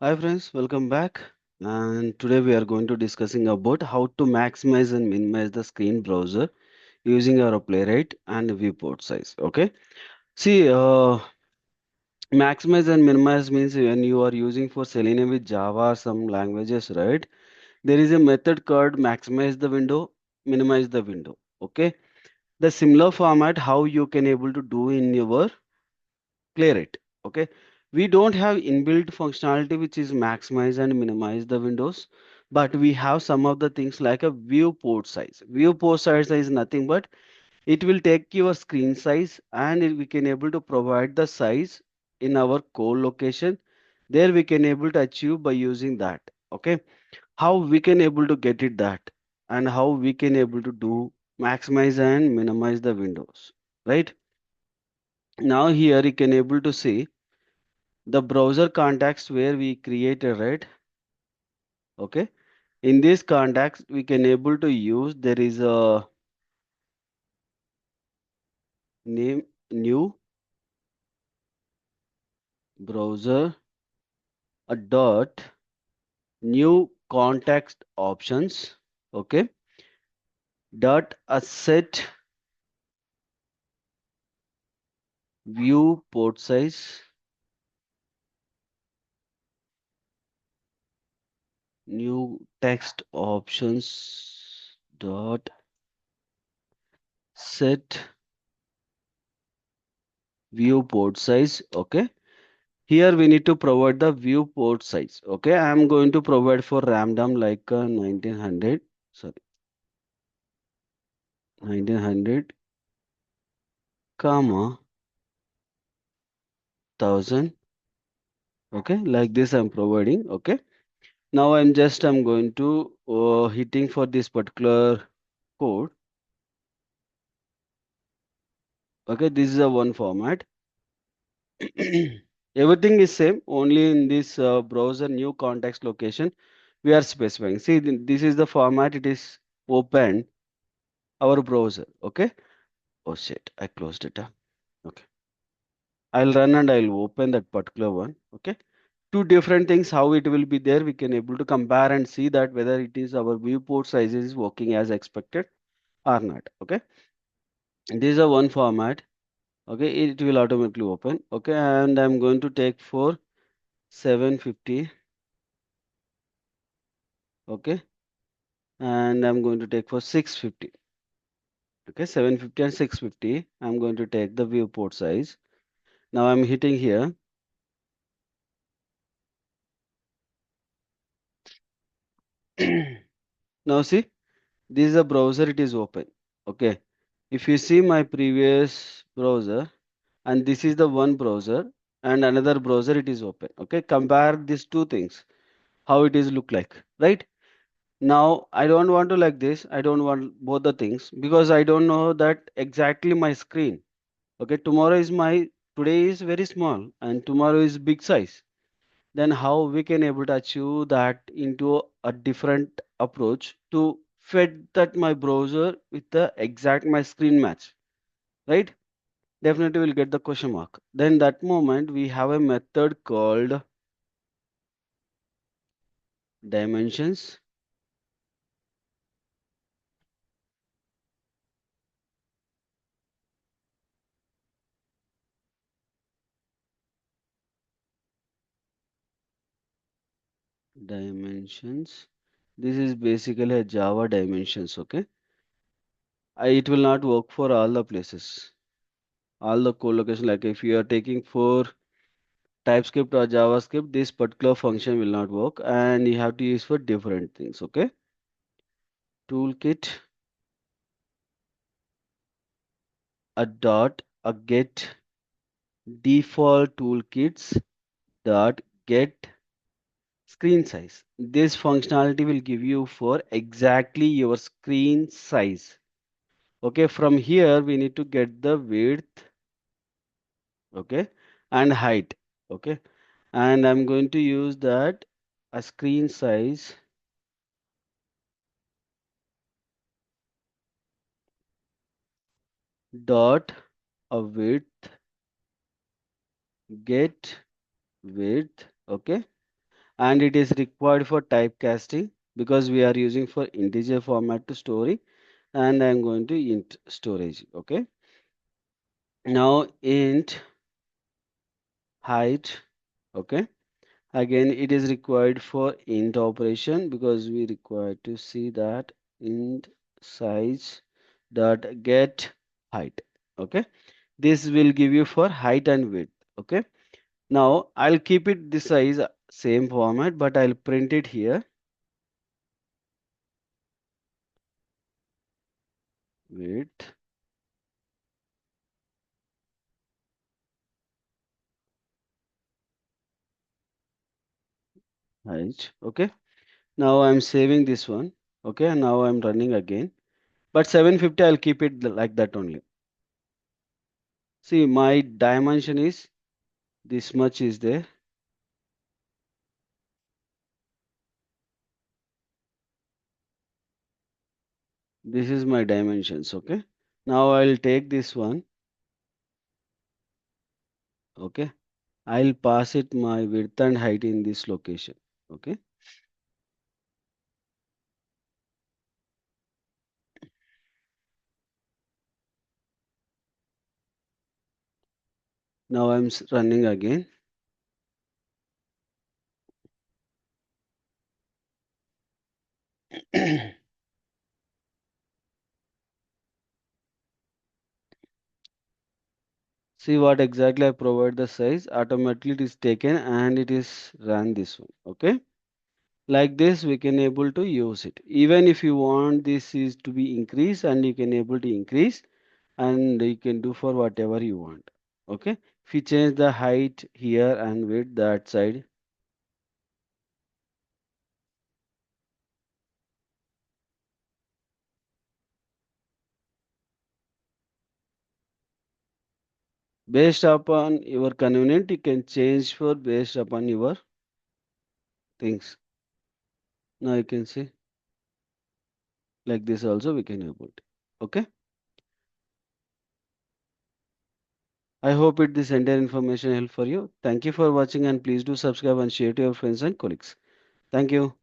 Hi friends, welcome back. And today we are going to discussing about how to maximize and minimize the screen browser using our Playwright and ViewPortSize. Okay. See, maximize and minimize means when you are using for Selenium with Java or some languages, right? There is a method called maximize the window, minimize the window. Okay. The similar format how you can able to do in your Playwright. Okay, we don't have inbuilt functionality which is maximize and minimize the windows, but we have some of the things like a viewport size. Viewport size is nothing but it will take your screen size and we can able to provide the size in our core location. There we can able to achieve by using that. Okay, how we can able to get it that and how we can able to do maximize and minimize the windows. Right now here you can able to see the browser context where we create a right. Okay, in this context we can able to use there is a name new browser a dot new context options. Okay, dot a set view port size new text options dot set view port size. Okay, here we need to provide the viewport size. Okay, I am going to provide for random like 1900, sorry, 1900, comma 1000. Okay, like this I'm providing. Okay, now I'm going to hitting for this particular code. Okay, this is a one format. Everything is same. Only in this browser new context location we are specifying. See, this is the format. It is open our browser. Okay. Oh shit, I closed it. Okay. I'll run and I'll open that particular one. Okay. Two different things, how it will be there. We can able to compare and see that whether it is our viewport size is working as expected or not. Okay. This is a one format. Okay. It will automatically open. Okay. And I'm going to take for 750. Okay. And I'm going to take for 650. Okay. 750 and 650. I'm going to take the viewport size. Now I'm hitting here. Now see. This is a browser, it is open. Okay. If you see my previous browser, and this is the one browser, and another browser, it is open. Okay. Compare these two things, how it is look like, right? Now, I don't want to like this. I don't want both the things because I don't know that exactly my screen. Okay. Today is very small and tomorrow is big size. Then how we can able to achieve that into a different approach to fit that my browser with the exact my screen match, right? Definitely will get the question mark. Then that moment we have a method called dimensions. Dimensions, this is basically a Java dimensions. Okay, it will not work for all the places, all the co-location. Like if you are taking for TypeScript or JavaScript, this particular function will not work, and you have to use for different things. Okay, toolkit a dot a get default toolkits dot get screen size. This functionality will give you for exactly your screen size. Okay, from here we need to get the width. Okay, and height. Okay, and I'm going to use that a screen size dot a width get width. Okay, and it is required for typecasting because we are using for integer format to story, and I'm going to int storage. Okay. Now int height. Okay. Again, it is required for int operation because we require to see that int size dot get height. Okay. This will give you for height and width. Okay. Now I'll keep it this size same format, but I'll print it here. Width, height. Okay. Now I'm saving this one. Okay. And now I'm running again. But 750, I'll keep it like that only. See, my dimension is this much is there. This is my dimensions. Okay. Now I'll take this one. Okay. I'll pass it my width and height in this location. Okay. Now I'm running again. See what exactly I provide the size. Automatically it is taken and it is run this one. Okay. Like this we can able to use it. Even if you want this is to be increased, and you can able to increase, and you can do for whatever you want. Okay. If you change the height here and width that side, based upon your convenient, you can change for based upon your things. Now you can see like this also we can able to. Okay. I hope it this entire information help for you. Thank you for watching, and please do subscribe and share to your friends and colleagues. Thank you.